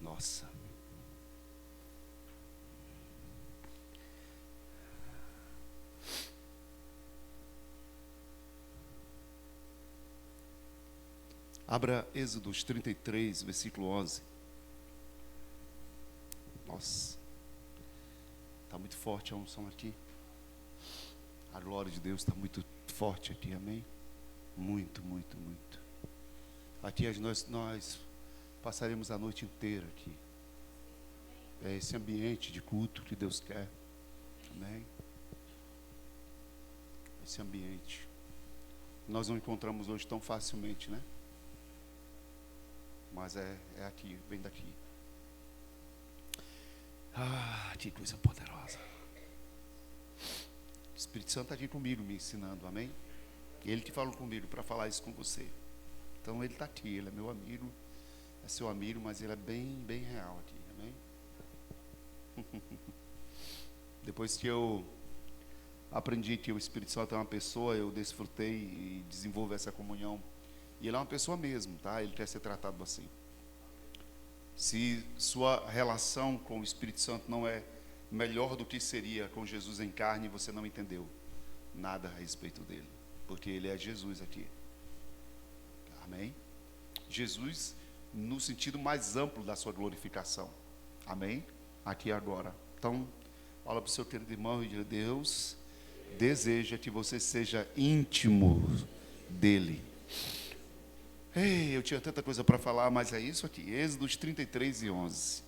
Nossa. Abra Êxodos 33, versículo 11. Nossa. Está muito forte a unção aqui. A glória de Deus está muito forte aqui, amém? Muito, muito, muito. Aqui nós passaremos a noite inteira aqui. É esse ambiente de culto que Deus quer, amém? Esse ambiente. Nós não encontramos hoje tão facilmente, né? Mas é aqui, vem daqui. Ah, que coisa poderosa. O Espírito Santo está aqui comigo, me ensinando, amém? Ele que falou comigo para falar isso com você. Então ele está aqui, ele é meu amigo, é seu amigo, mas ele é bem, bem real aqui, amém? Depois que eu aprendi que o Espírito Santo é uma pessoa, eu desfrutei e desenvolvi essa comunhão. E ele é uma pessoa mesmo, tá? Ele quer ser tratado assim. Se sua relação com o Espírito Santo não é melhor do que seria com Jesus em carne, você não entendeu nada a respeito dele, porque ele é Jesus aqui. Amém? Jesus no sentido mais amplo da sua glorificação. Amém? Aqui e agora. Então, fala para o seu querido irmão e diz: Deus deseja que você seja íntimo dele. Ei, eu tinha tanta coisa para falar, mas é isso aqui. Êxodos 33 e 11.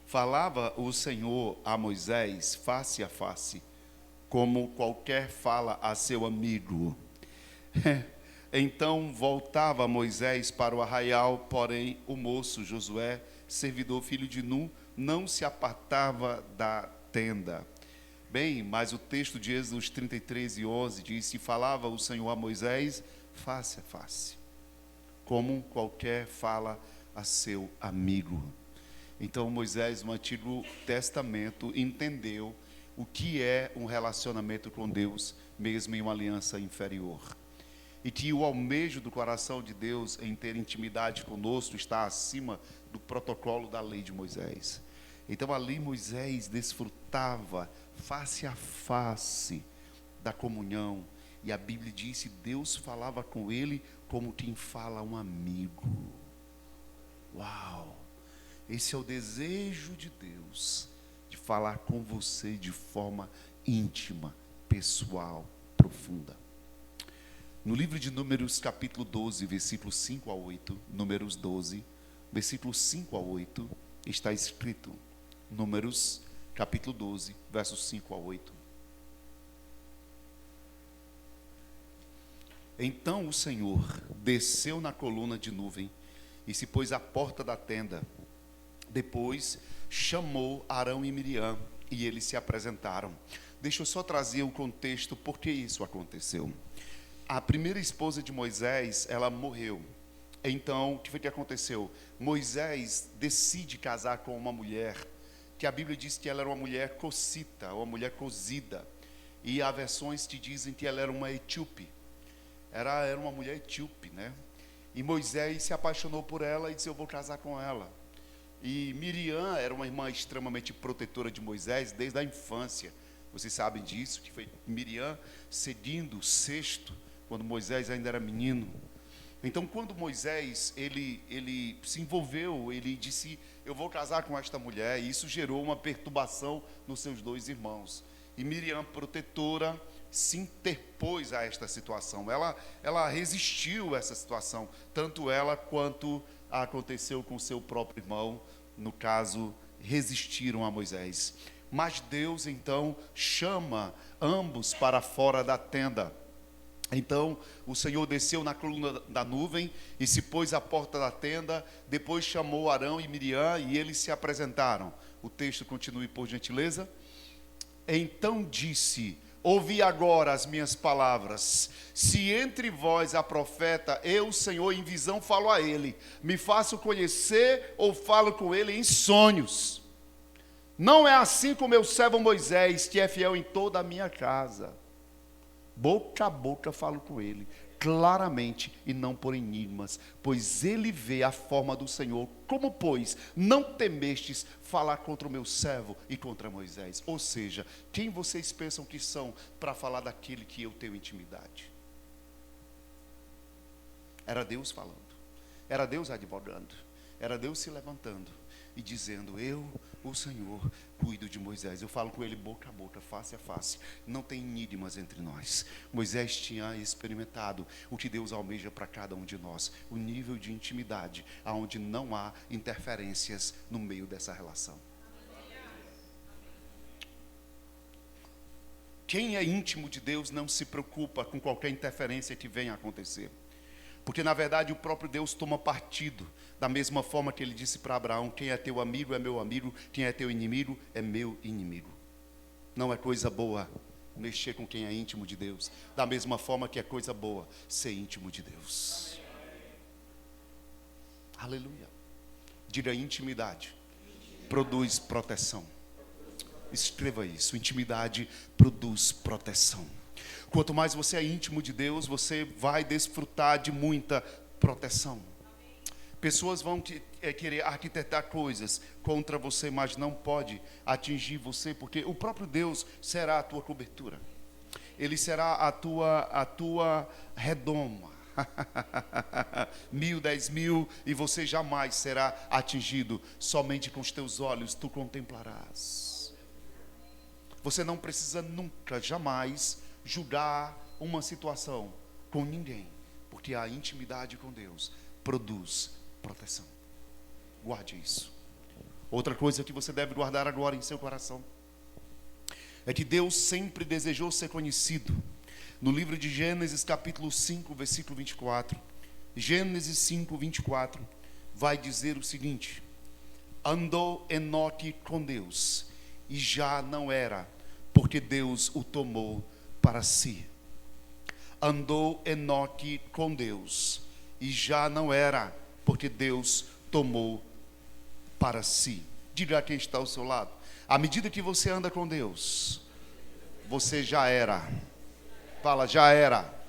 Falava o Senhor a Moisés face a face, como qualquer fala a seu amigo. Então voltava Moisés para o arraial, porém o moço Josué, servidor filho de Nun, não se apartava da tenda. Bem, mas o texto de Êxodos 33 e 11 diz: e falava o Senhor a Moisés face a face, como qualquer fala a seu amigo. Então Moisés, no Antigo Testamento, entendeu o que é um relacionamento com Deus, mesmo em uma aliança inferior. E que o almejo do coração de Deus em ter intimidade conosco está acima do protocolo da lei de Moisés. Então ali Moisés desfrutava face a face da comunhão. E a Bíblia diz que Deus falava com ele como quem fala a um amigo. Uau! Esse é o desejo de Deus, de falar com você de forma íntima, pessoal, profunda. No livro de Números, capítulo 12, versículos 5 a 8, Números 12, versículos 5 a 8, está escrito, Números, capítulo 12, versos 5 a 8. Então o Senhor desceu na coluna de nuvem e se pôs à porta da tenda. Depois chamou Arão e Miriam e eles se apresentaram. Deixa eu só trazer o contexto, por que isso aconteceu. A primeira esposa de Moisés, ela morreu. Então, o que foi que aconteceu? Moisés decide casar com uma mulher, que a Bíblia diz que ela era uma mulher cocita, uma mulher cozida. E há versões que dizem que ela era uma etíope. Era uma mulher etíope, né? E Moisés se apaixonou por ela e disse: eu vou casar com ela. E Miriam era uma irmã extremamente protetora de Moisés desde a infância. Vocês sabem disso, que foi Miriam seguindo o cesto, quando Moisés ainda era menino. Então, quando Moisés, ele se envolveu, ele disse: eu vou casar com esta mulher, e isso gerou uma perturbação nos seus dois irmãos. E Miriam, protetora, se interpôs a esta situação. Ela resistiu a essa situação, tanto ela quanto aconteceu com seu próprio irmão, no caso, resistiram a Moisés. Mas Deus então chama ambos para fora da tenda. Então o Senhor desceu na coluna da nuvem e se pôs à porta da tenda. Depois chamou Arão e Miriam e eles se apresentaram. O texto continue, por gentileza. Então disse: ouvi agora as minhas palavras. Se entre vós há profeta, eu, Senhor, em visão falo a ele. Me faço conhecer ou falo com ele em sonhos. Não é assim com meu servo Moisés, que é fiel em toda a minha casa. Boca a boca falo com ele. claramente e não por enigmas, pois ele vê a forma do Senhor. Como, pois, não temestes falar contra o meu servo e contra Moisés? Ou seja, quem vocês pensam que são para falar daquele que eu tenho intimidade? Era Deus falando, era Deus advogando, era Deus se levantando e dizendo: eu, o Senhor, cuido de Moisés. Eu falo com ele boca a boca, face a face. Não tem enigmas entre nós. Moisés tinha experimentado o que Deus almeja para cada um de nós, o nível de intimidade aonde não há interferências no meio dessa relação. Quem é íntimo de Deus não se preocupa com qualquer interferência que venha a acontecer, porque na verdade o próprio Deus toma partido, da mesma forma que ele disse para Abraão: quem é teu amigo é meu amigo, quem é teu inimigo é meu inimigo. Não é coisa boa mexer com quem é íntimo de Deus, da mesma forma que é coisa boa ser íntimo de Deus. Aleluia. Diga: intimidade produz proteção. Escreva isso: intimidade produz proteção. Quanto mais você é íntimo de Deus, você vai desfrutar de muita proteção. Pessoas vão querer arquitetar coisas contra você, mas não pode atingir você, porque o próprio Deus será a tua cobertura. Ele será a tua redoma. 1.000, 10.000, e você jamais será atingido. Somente com os teus olhos tu contemplarás. Você não precisa nunca, jamais julgar uma situação com ninguém, porque a intimidade com Deus produz proteção. Guarde isso. Outra coisa que você deve guardar agora em seu coração é que Deus sempre desejou ser conhecido. No livro de Gênesis capítulo 5, versículo 24, Gênesis 5, 24, vai dizer o seguinte: andou Enoque com Deus, e já não era, porque Deus o tomou para si. Andou Enoque com Deus, e já não era, porque Deus tomou para si. Diga a quem está ao seu lado: à medida que você anda com Deus, você já era. Fala: já era.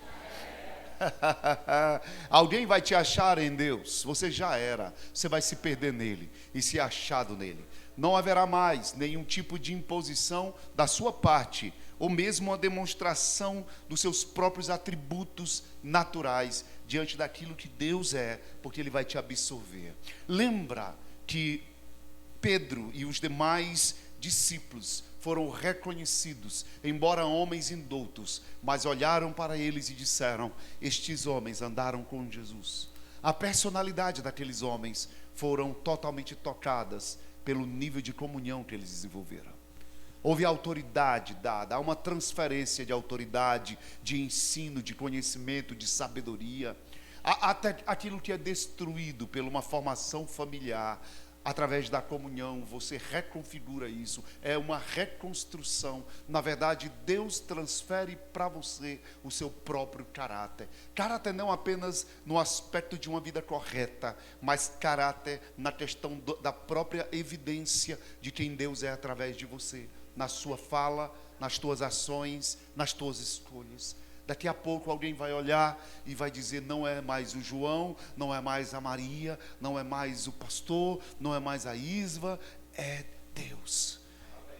Alguém vai te achar em Deus, você já era. Você vai se perder nele e ser achado nele. Não haverá mais nenhum tipo de imposição da sua parte, ou mesmo a demonstração dos seus próprios atributos naturais diante daquilo que Deus é, porque ele vai te absorver. Lembra que Pedro e os demais discípulos foram reconhecidos, embora homens indoutos, mas olharam para eles e disseram: estes homens andaram com Jesus. A personalidade daqueles homens foram totalmente tocadas pelo nível de comunhão que eles desenvolveram. Houve autoridade dada, há uma transferência de autoridade, de ensino, de conhecimento, de sabedoria. Até aquilo que é destruído por uma formação familiar, através da comunhão, você reconfigura isso. É uma reconstrução. Na verdade, Deus transfere para você o seu próprio caráter. Caráter não apenas no aspecto de uma vida correta, mas caráter na questão da própria evidência de quem Deus é através de você, na sua fala, nas tuas ações, nas tuas escolhas. Daqui a pouco alguém vai olhar e vai dizer: não é mais o João, não é mais a Maria, não é mais o pastor, não é mais a Isva, é Deus.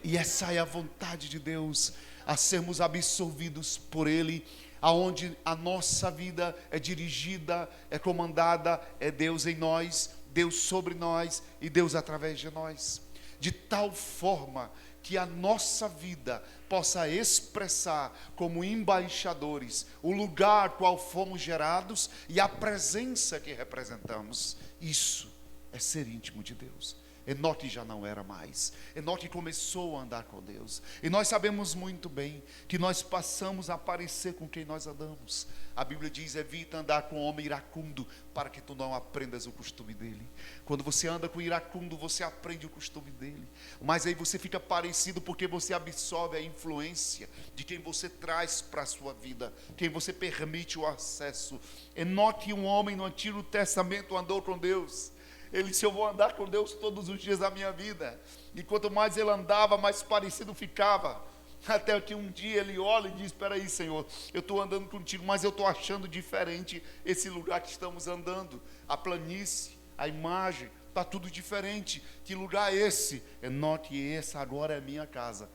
E essa é a vontade de Deus, a sermos absorvidos por Ele, aonde a nossa vida é dirigida, é comandada, é Deus em nós, Deus sobre nós e Deus através de nós. De tal forma que a nossa vida possa expressar como embaixadores o lugar qual fomos gerados e a presença que representamos. Isso é ser íntimo de Deus. Enoque já não era mais. Enoque começou a andar com Deus. E nós sabemos muito bem que nós passamos a parecer com quem nós andamos. A Bíblia diz: evita andar com homem iracundo, para que tu não aprendas o costume dele. Quando você anda com iracundo, você aprende o costume dele. Mas aí você fica parecido porque você absorve a influência de quem você traz para a sua vida, quem você permite o acesso. Enoque, um homem no Antigo Testamento, andou com Deus. Ele disse: eu vou andar com Deus todos os dias da minha vida. E quanto mais ele andava, mais parecido ficava. Até que um dia ele olha e diz: espera aí, Senhor, eu estou andando contigo, mas eu estou achando diferente esse lugar que estamos andando. A planície, a imagem, está tudo diferente. Que lugar é esse? Note, essa agora é a minha casa.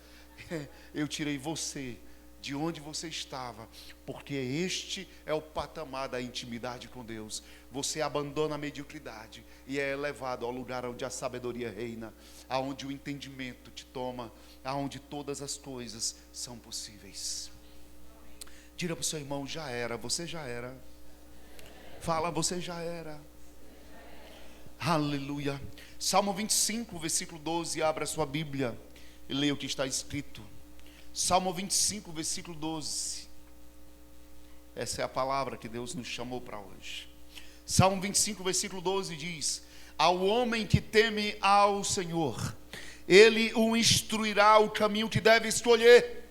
Eu tirei você de onde você estava, porque este é o patamar da intimidade com Deus. Você abandona a mediocridade e é elevado ao lugar onde a sabedoria reina, aonde o entendimento te toma, aonde todas as coisas são possíveis. Diga para o seu irmão: já era, você já era. Fala: você já era. Aleluia. Salmo 25, versículo 12, abra a sua Bíblia e leia o que está escrito. Salmo 25, versículo 12. Essa é a palavra que Deus nos chamou para hoje. Salmo 25, versículo 12 diz: ao homem que teme ao Senhor, Ele o instruirá o caminho que deve escolher.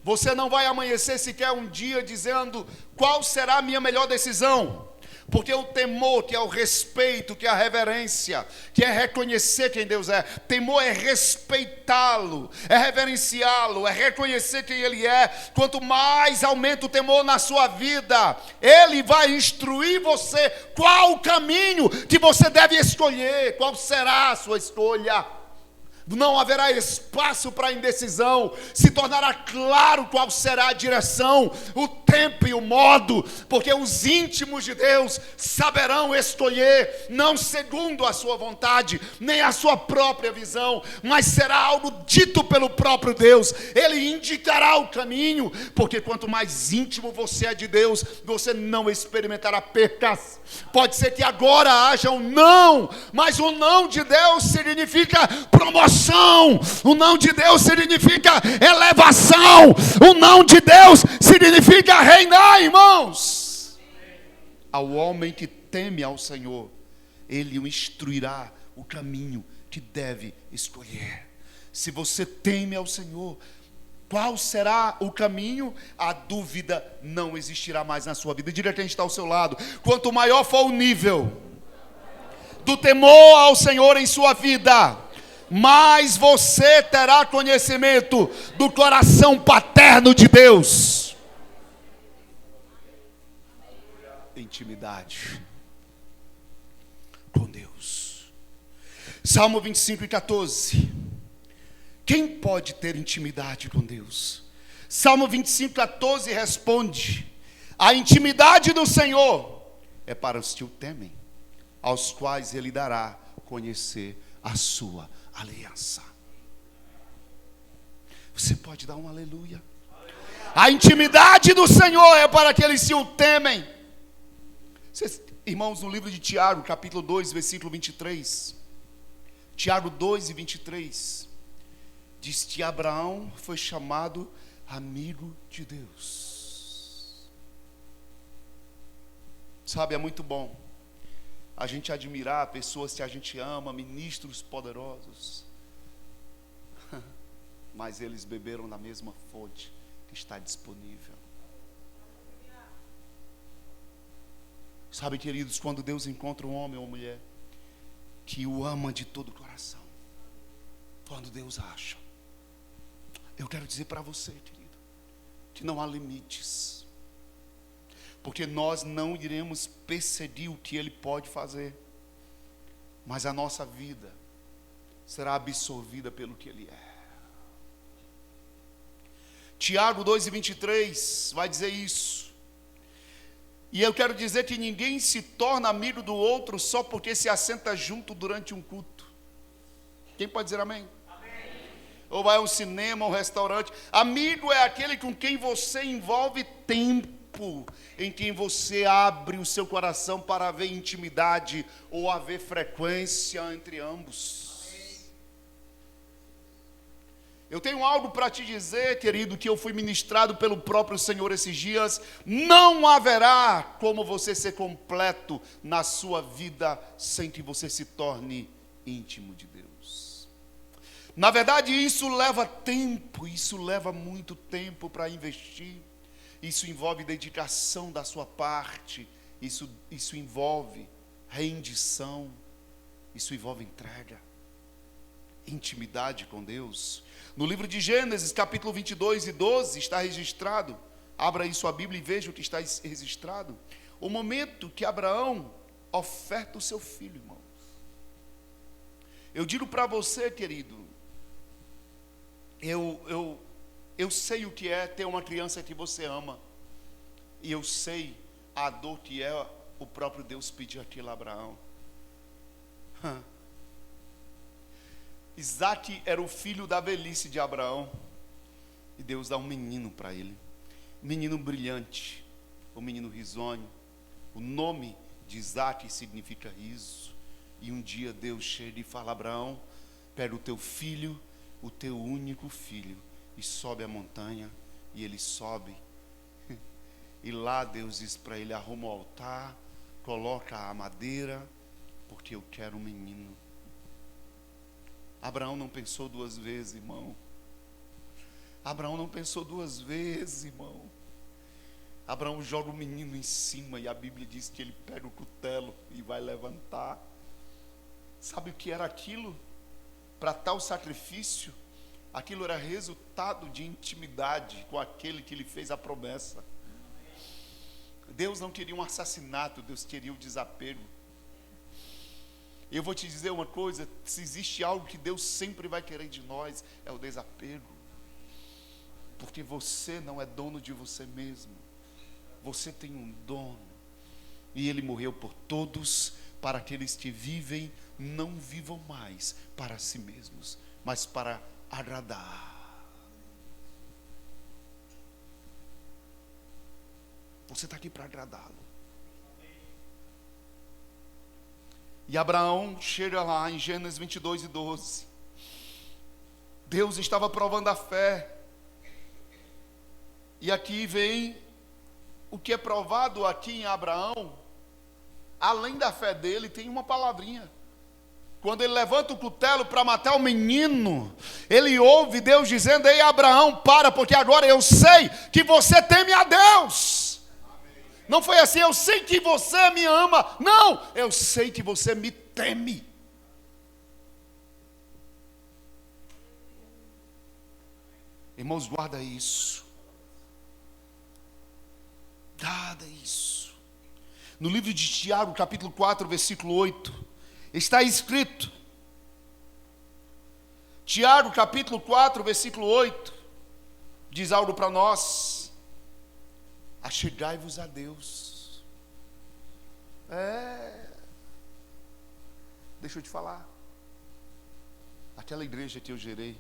Você não vai amanhecer sequer um dia dizendo: qual será a minha melhor decisão? Porque o temor, que é o respeito, que é a reverência, que é reconhecer quem Deus é. Temor é respeitá-lo, é reverenciá-lo, é reconhecer quem Ele é. Quanto mais aumenta o temor na sua vida, Ele vai instruir você qual o caminho que você deve escolher, qual será a sua escolha. Não haverá espaço para indecisão, se tornará claro qual será a direção, o tempo e o modo, porque os íntimos de Deus saberão escolher, não segundo a sua vontade, nem a sua própria visão, mas será algo dito pelo próprio Deus. Ele indicará o caminho, porque quanto mais íntimo você é de Deus, você não experimentará percas. Pode ser que agora haja um não, mas o não de Deus significa promoção. O não de Deus significa elevação. O não de Deus significa reinar, irmãos. Ao homem que teme ao Senhor, Ele o instruirá o caminho que deve escolher. Se você teme ao Senhor, qual será o caminho? A dúvida não existirá mais na sua vida. Diga quem está ao seu lado: quanto maior for o nível do temor ao Senhor em sua vida, mais você terá conhecimento do coração paterno de Deus. Intimidade com Deus. Salmo 25 e 14. Quem pode ter intimidade com Deus? Salmo 25, 14 responde: a intimidade do Senhor é para os que o temem, aos quais Ele dará conhecer a sua aliança. Você pode dar um aleluia? A intimidade do Senhor é para aqueles que o temem. Vocês, irmãos, no livro de Tiago, capítulo 2, versículo 23. Tiago 2 e 23. Diz que Abraão foi chamado amigo de Deus. Sabe, é muito bom a gente admirar pessoas que a gente ama, ministros poderosos, mas eles beberam na mesma fonte que está disponível. Sabe, queridos, quando Deus encontra um homem ou uma mulher que o ama de todo o coração, quando Deus acha, eu quero dizer para você, querido, que não há limites, porque nós não iremos perseguir o que Ele pode fazer, mas a nossa vida será absorvida pelo que Ele é. Tiago 2 e 23 vai dizer isso. E eu quero dizer que ninguém se torna amigo do outro só porque se assenta junto durante um culto. Quem pode dizer amém? Ou vai ao cinema, ao restaurante. Amigo é aquele com quem você envolve tempo, em quem você abre o seu coração para haver intimidade ou haver frequência entre ambos. Eu tenho algo para te dizer, querido, que eu fui ministrado pelo próprio Senhor esses dias. Não haverá como você ser completo na sua vida sem que você se torne íntimo de Deus. Na verdade, isso leva tempo, isso leva muito tempo para investir. Isso envolve dedicação da sua parte, isso envolve rendição, isso envolve entrega. intimidade com Deus. No livro de Gênesis, capítulo 22 e 12, está registrado, abra aí sua Bíblia e veja o que está registrado, o momento que Abraão oferta o seu filho, irmãos. Eu digo para você, querido, eu sei o que é ter uma criança que você ama, e eu sei a dor que é o próprio Deus pedir aquilo a Abraão. Isaac era o filho da velhice de Abraão, e Deus dá um menino para ele, um menino brilhante, um menino risonho. O nome de Isaac significa riso. E um dia Deus chega e fala: Abraão, pega o teu filho, o teu único filho, e sobe a montanha. E ele sobe, e lá Deus diz para ele: arruma o altar, coloca a madeira, porque eu quero um menino. Abraão não pensou duas vezes, irmão. Abraão não pensou duas vezes, irmão. Abraão joga o menino em cima, e a Bíblia diz que ele pega o cutelo e vai levantar. Sabe o que era aquilo? Para tal sacrifício, aquilo era resultado de intimidade com aquele que lhe fez a promessa. Deus não queria um assassinato, Deus queria o desapego. Eu vou te dizer uma coisa: se existe algo que Deus sempre vai querer de nós, é o desapego. Porque você não é dono de você mesmo. Você tem um dono. E Ele morreu por todos, para aqueles que vivem, não vivam mais para si mesmos, mas para agradar. Você está aqui para agradá-lo. E Abraão chega lá em Gênesis 22 e 12. Deus estava provando a fé. E aqui vem o que é provado aqui em Abraão. Além da fé dele, tem uma palavrinha. Quando ele levanta o cutelo para matar o menino, ele ouve Deus dizendo: ei, Abraão, para, porque agora eu sei que você teme a Deus. Não foi assim: eu sei que você me ama. Não, eu sei que você me teme. Irmãos, guarda isso. Guarda isso. No livro de Tiago, capítulo 4, versículo 8, está escrito. Tiago, capítulo 4, versículo 8, diz algo para nós: achegai-vos a Deus. Deixa eu te falar. Aquela igreja que eu gerei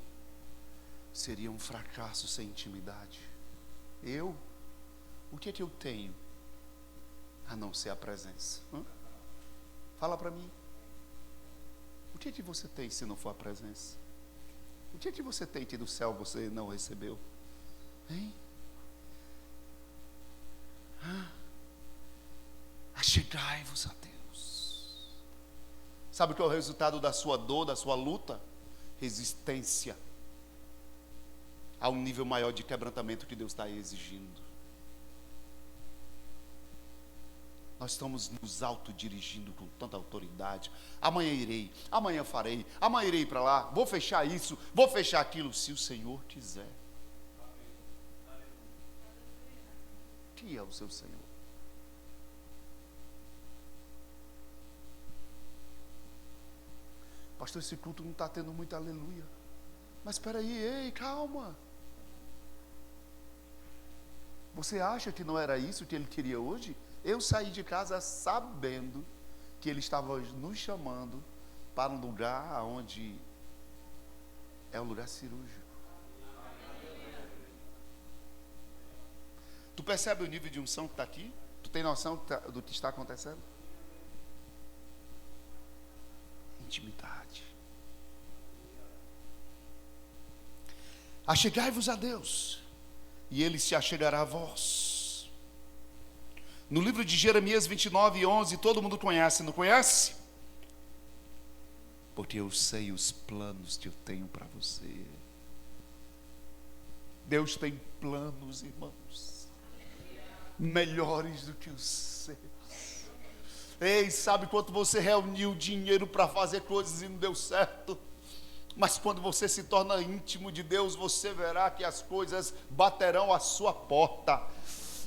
seria um fracasso sem intimidade. O que é que eu tenho a não ser a presença? Fala para mim. O que é que você tem se não for a presença? O que é que você tem que do céu você não recebeu? Hein? Achegai-vos a Deus. Sabe o que é o resultado da sua dor, da sua luta? Resistência a um nível maior de quebrantamento que Deus está exigindo. Nós estamos nos autodirigindo com tanta autoridade. Amanhã irei, amanhã farei, amanhã irei para lá, vou fechar isso, vou fechar aquilo, se o Senhor quiser. Que é o seu Senhor? Pastor, esse culto não está tendo muito aleluia. Mas espera aí, ei, calma. Você acha que não era isso que ele queria hoje? Eu saí de casa sabendo que ele estava nos chamando para um lugar onde é um lugar cirúrgico. Tu percebe o nível de unção que está aqui? Tu tem noção do que está acontecendo? Intimidade. Achegai-vos a Deus, e Ele se achegará a vós. No livro de Jeremias 29:11, todo mundo conhece, não conhece? Porque eu sei os planos que eu tenho para você. Deus tem planos, irmãos, melhores do que os seus. Ei, sabe quanto você reuniu dinheiro para fazer coisas e não deu certo? Mas quando você se torna íntimo de Deus, você verá que as coisas baterão à sua porta.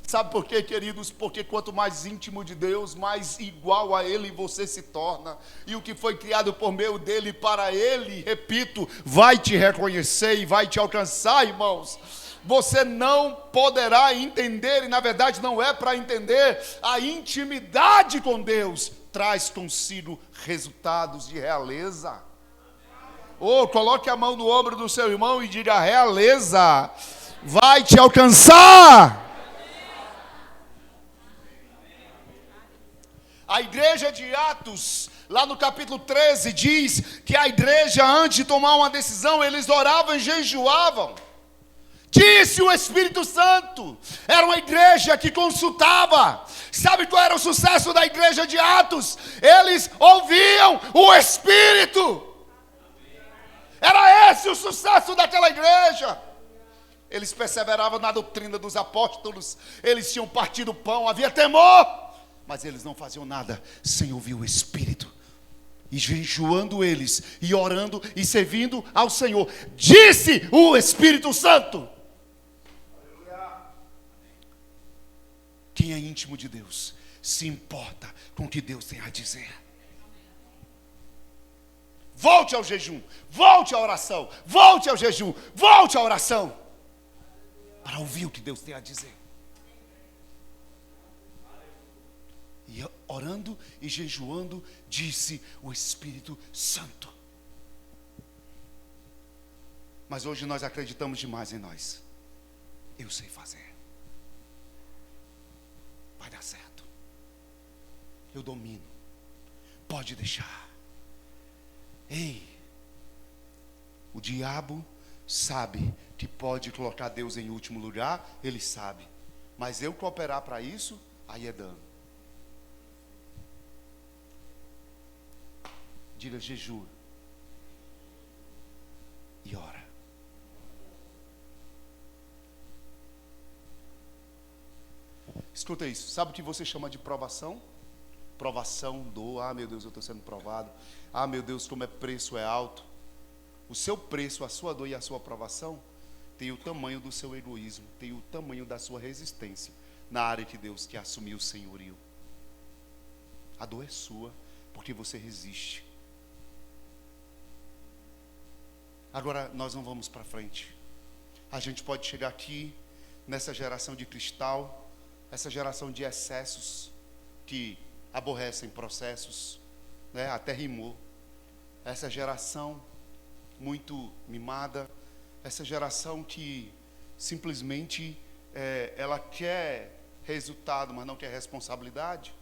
Sabe por quê, queridos? Porque quanto mais íntimo de Deus, mais igual a Ele você se torna. E o que foi criado por meio dEle, para Ele, repito, vai te reconhecer e vai te alcançar, irmãos. Você não poderá entender, e na verdade não é para entender, a intimidade com Deus traz consigo resultados de realeza. Coloque a mão no ombro do seu irmão e diga: realeza vai te alcançar. A igreja de Atos, lá no capítulo 13, diz que a igreja, antes de tomar uma decisão, eles oravam e jejuavam. Disse o Espírito Santo. Era uma igreja que consultava. Sabe qual era o sucesso da igreja de Atos? Eles ouviam o Espírito. Era esse o sucesso daquela igreja. Eles perseveravam na doutrina dos apóstolos. Eles tinham partido o pão, havia temor. Mas eles não faziam nada sem ouvir o Espírito. E jejuando eles, e orando, e servindo ao Senhor. Disse o Espírito Santo. Quem é íntimo de Deus se importa com o que Deus tem a dizer. Volte ao jejum, volte à oração, volte ao jejum, volte à oração, para ouvir o que Deus tem a dizer. E orando e jejuando, disse o Espírito Santo. Mas hoje nós acreditamos demais em nós. Eu sei fazer. Vai dar certo. Eu domino. Pode deixar. Ei, o diabo sabe que pode colocar Deus em último lugar. Ele sabe. Mas eu cooperar para isso, aí é dano. Diga: jejua e ora. Escuta isso. Sabe o que você chama de provação? Provação, dor. Meu Deus, eu estou sendo provado. Meu Deus, como preço é alto. O seu preço, a sua dor e a sua provação tem o tamanho do seu egoísmo, tem o tamanho da sua resistência na área que Deus quer assumir o senhorio. A dor é sua porque você resiste. Agora nós não vamos para frente. A gente pode chegar aqui nessa geração de cristal, essa geração de excessos que aborrecem processos, né? Até rimou. Essa geração muito mimada, essa geração que simplesmente ela quer resultado, mas não quer responsabilidade.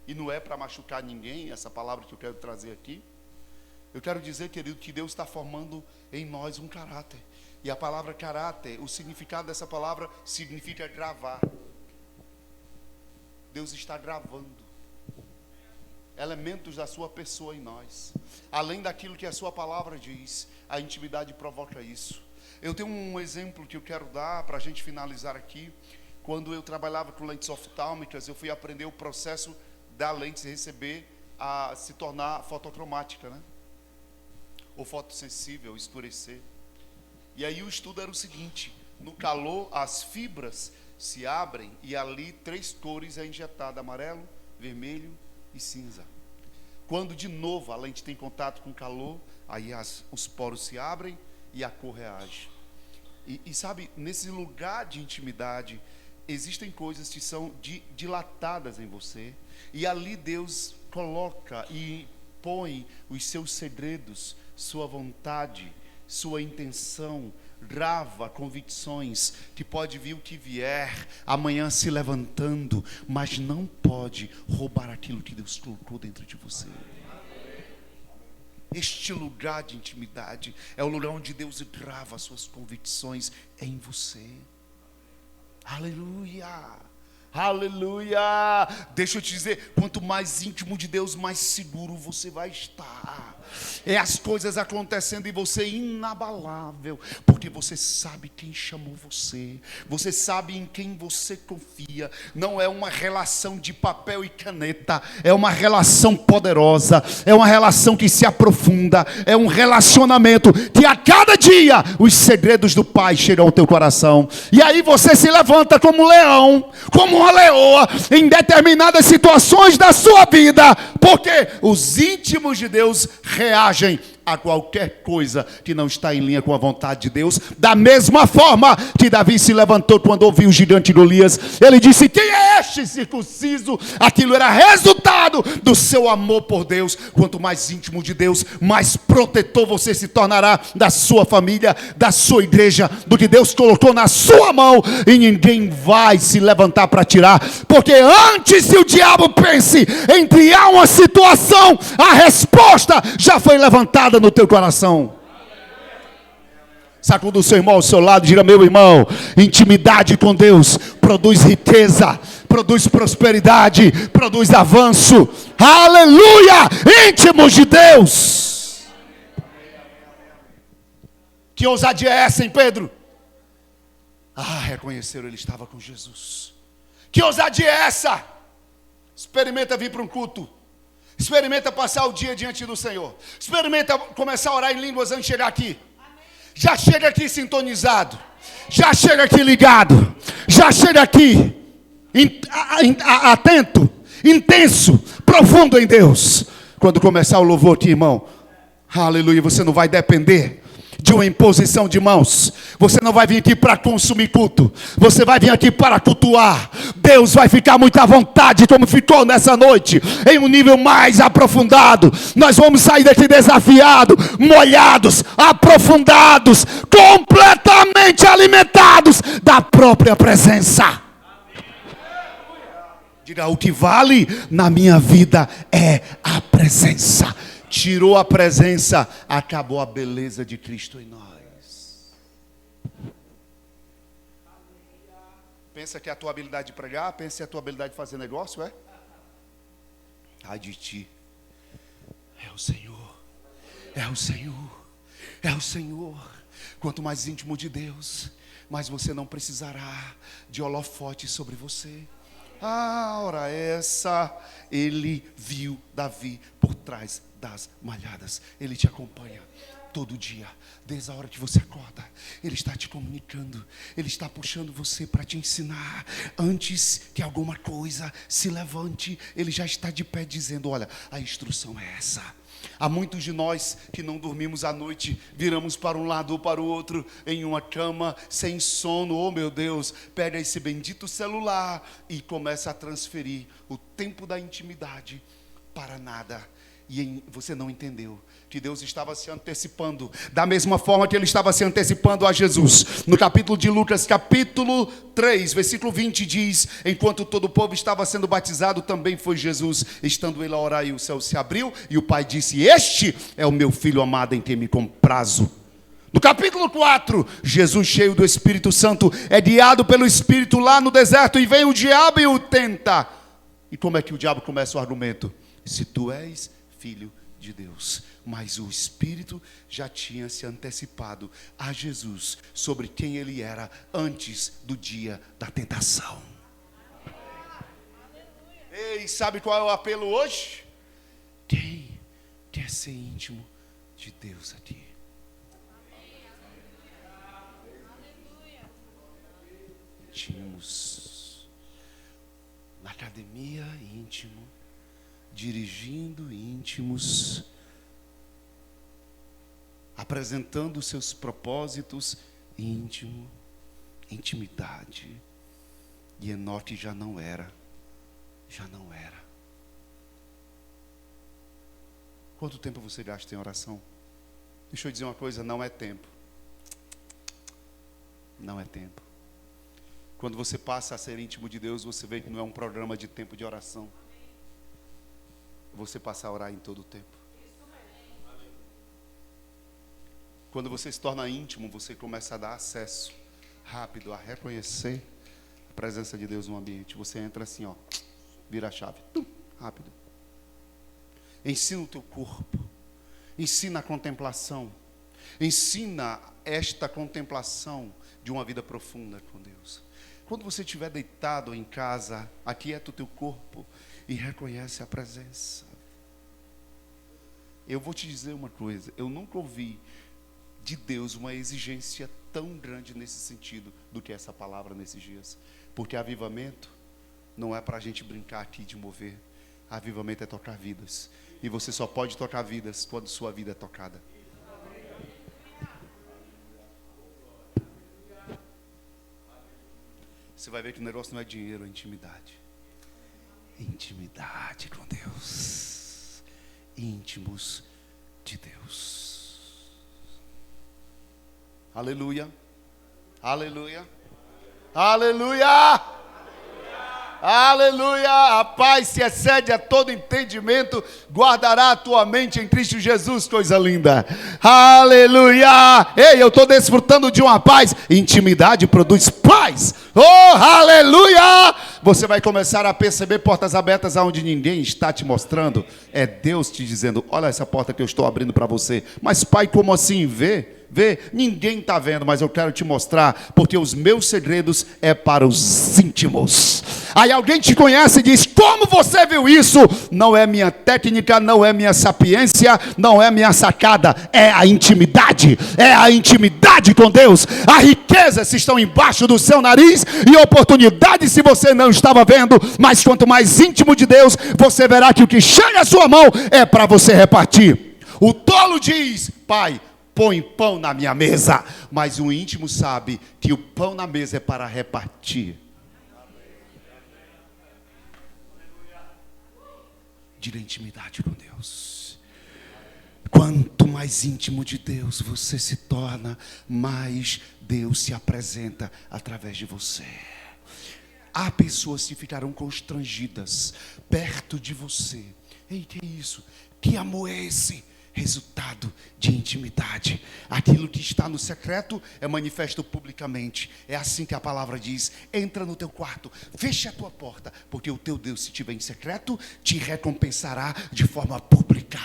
E não é para machucar ninguém essa palavra que eu quero trazer aqui. Eu quero dizer, querido, que Deus está formando em nós um caráter. E a palavra caráter, o significado dessa palavra significa gravar. Deus está gravando elementos da sua pessoa em nós. Além daquilo que a sua palavra diz, a intimidade provoca isso. Eu tenho um exemplo que eu quero dar para a gente finalizar aqui. Quando eu trabalhava com lentes oftálmicas, eu fui aprender o processo da lente receber a se tornar fotocromática, né? Ou fotossensível, escurecer. E aí o estudo era o seguinte: no calor as fibras se abrem e ali 3 cores é injetada: amarelo, vermelho e cinza. Quando de novo a lente tem contato com o calor, aí os poros se abrem e a cor reage. E sabe, nesse lugar de intimidade existem coisas que são dilatadas em você, e ali Deus coloca e põe os seus segredos, sua vontade, sua intenção, grava convicções que pode vir o que vier, amanhã se levantando, mas não pode roubar aquilo que Deus colocou dentro de você. Este lugar de intimidade é o lugar onde Deus grava as suas convicções em você. Aleluia, Aleluia! Deixa eu te dizer, quanto mais íntimo de Deus, mais seguro você vai estar. É as coisas acontecendo e você inabalável, porque você sabe quem chamou você, você sabe em quem você confia. Não é uma relação de papel e caneta, é uma relação poderosa, é uma relação que se aprofunda, é um relacionamento que a cada dia os segredos do Pai chegam ao teu coração. E aí você se levanta como um leão, como uma leoa, em determinadas situações da sua vida, porque os íntimos de Deus reagem a qualquer coisa que não está em linha com a vontade de Deus. Da mesma forma que Davi se levantou quando ouviu o gigante Golias, ele disse: quem é este circunciso? Aquilo era resultado do seu amor por Deus. Quanto mais íntimo de Deus, mais protetor você se tornará da sua família, da sua igreja, do que Deus colocou na sua mão, e ninguém vai se levantar para tirar, porque antes que o diabo pense em criar uma situação, a resposta já foi levantada no teu coração. Sacuda o seu irmão ao seu lado, diga: meu irmão, intimidade com Deus produz riqueza, produz prosperidade, produz avanço. Aleluia! Íntimos de Deus. Que ousadia é essa, hein, Pedro? Reconheceram, ele estava com Jesus. Que ousadia é essa? Experimenta vir para um culto. Experimenta passar o dia diante do Senhor. Experimenta começar a orar em línguas antes de chegar aqui. Já chega aqui sintonizado. Já chega aqui ligado. Já chega aqui atento, intenso, profundo em Deus. Quando começar o louvor aqui, irmão, aleluia, você não vai depender de uma imposição de mãos. Você não vai vir aqui para consumir culto, você vai vir aqui para cultuar. Deus vai ficar muito à vontade, como ficou nessa noite, em um nível mais aprofundado. Nós vamos sair daqui desafiados, molhados, aprofundados, completamente alimentados da própria presença. Diga: o que vale na minha vida é a presença. Tirou a presença, acabou a beleza de Cristo em nós. Pensa que é a tua habilidade de pregar, pensa que é a tua habilidade de fazer negócio, é? Ai de ti. É o Senhor. É o Senhor. É o Senhor. Quanto mais íntimo de Deus, mais você não precisará de holofote sobre você. Ora essa, ele viu Davi por trás das malhadas. Ele te acompanha todo dia, desde a hora que você acorda. Ele está te comunicando, ele está puxando você para te ensinar. Antes que alguma coisa se levante, ele já está de pé dizendo: olha, a instrução é essa. Há muitos de nós que não dormimos à noite, viramos para um lado ou para o outro, em uma cama, sem sono. Oh meu Deus, pega esse bendito celular e começa a transferir o tempo da intimidade para nada. E você não entendeu que Deus estava se antecipando, da mesma forma que ele estava se antecipando a Jesus. No capítulo de Lucas, capítulo 3, versículo 20 diz: enquanto todo o povo estava sendo batizado, também foi Jesus. Estando ele a orar, e o céu se abriu, e o Pai disse: este é o meu Filho amado, em quem me comprazo. No capítulo 4, Jesus, cheio do Espírito Santo, é guiado pelo Espírito lá no deserto, e vem o diabo e o tenta. E como é que o diabo começa o argumento? Se tu és Filho de Deus. Mas o Espírito já tinha se antecipado a Jesus sobre quem ele era antes do dia da tentação. Ei, sabe qual é o apelo hoje? Quem quer ser íntimo de Deus aqui? Íntimos. Na academia, íntimo. Dirigindo, íntimos, apresentando seus propósitos, íntimo, intimidade. E Enoque já não era. Quanto tempo você gasta em oração? Deixa eu dizer uma coisa: não é tempo. Não é tempo. Quando você passa a ser íntimo de Deus, você vê que não é um programa de tempo de oração. Você passa a orar em todo o tempo. Quando você se torna íntimo, você começa a dar acesso rápido a reconhecer a presença de Deus no ambiente. Você entra assim, ó, vira a chave, rápido. Ensina o teu corpo, ensina a contemplação, ensina esta contemplação de uma vida profunda com Deus. Quando você estiver deitado em casa, aquieta o teu corpo e reconhece a presença. Eu vou te dizer uma coisa, eu nunca ouvi de Deus uma exigência tão grande nesse sentido do que essa palavra nesses dias. Porque avivamento não é para a gente brincar aqui de mover. Avivamento é tocar vidas. E você só pode tocar vidas quando sua vida é tocada. Você vai ver que o negócio não é dinheiro, é intimidade. Intimidade com Deus. Íntimos de Deus. Aleluia. Aleluia. Aleluia. Aleluia. A paz se excede a todo entendimento, guardará a tua mente em Cristo Jesus, coisa linda. Aleluia. Ei, eu estou desfrutando de uma paz. Intimidade produz paz. Oh, aleluia. Você vai começar a perceber portas abertas aonde ninguém está te mostrando. É Deus te dizendo, olha essa porta que eu estou abrindo para você. Mas pai, como assim? Vê, ninguém está vendo, mas eu quero te mostrar, porque os meus segredos é para os íntimos. Aí alguém te conhece e diz, como você viu isso? Não é minha técnica, não é minha sapiência, não é minha sacada, é a intimidade com Deus. As riquezas estão embaixo do seu nariz e oportunidades se você não estava vendo, mas quanto mais íntimo de Deus, você verá que o que chega à sua mão é para você repartir. O tolo diz, pai, põe pão na minha mesa, mas o íntimo sabe que o pão na mesa é para repartir. De intimidade com Deus. Quanto mais íntimo de Deus você se torna, mais Deus se apresenta através de você. Há pessoas que ficarão constrangidas perto de você. Ei, que é isso? Que amor é esse? Resultado de intimidade. Aquilo que está no secreto é manifesto publicamente. É assim que a palavra diz. Entra no teu quarto, fecha a tua porta, porque o teu Deus, se estiver em secreto, te recompensará de forma pública.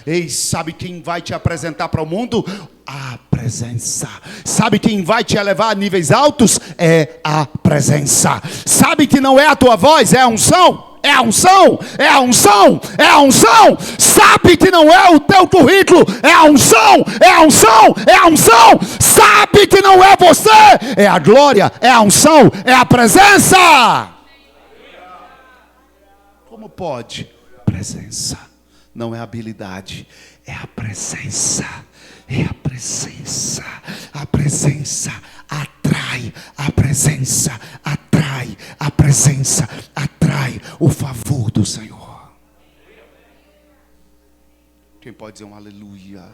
Ei, sabe quem vai te apresentar para o mundo? A presença. Sabe quem vai te elevar a níveis altos? É a presença. Sabe que não é a tua voz, é a unção. É a unção, é a unção, é a unção. Sabe que não é o teu currículo, é a unção, é a unção, é a unção. Sabe que não é você, é a glória, é a unção, é a presença. Como pode? Presença, não é habilidade, é a presença. É a presença. A presença atrai, a presença atrai, a presença atrai o favor do Senhor. Quem pode dizer um aleluia?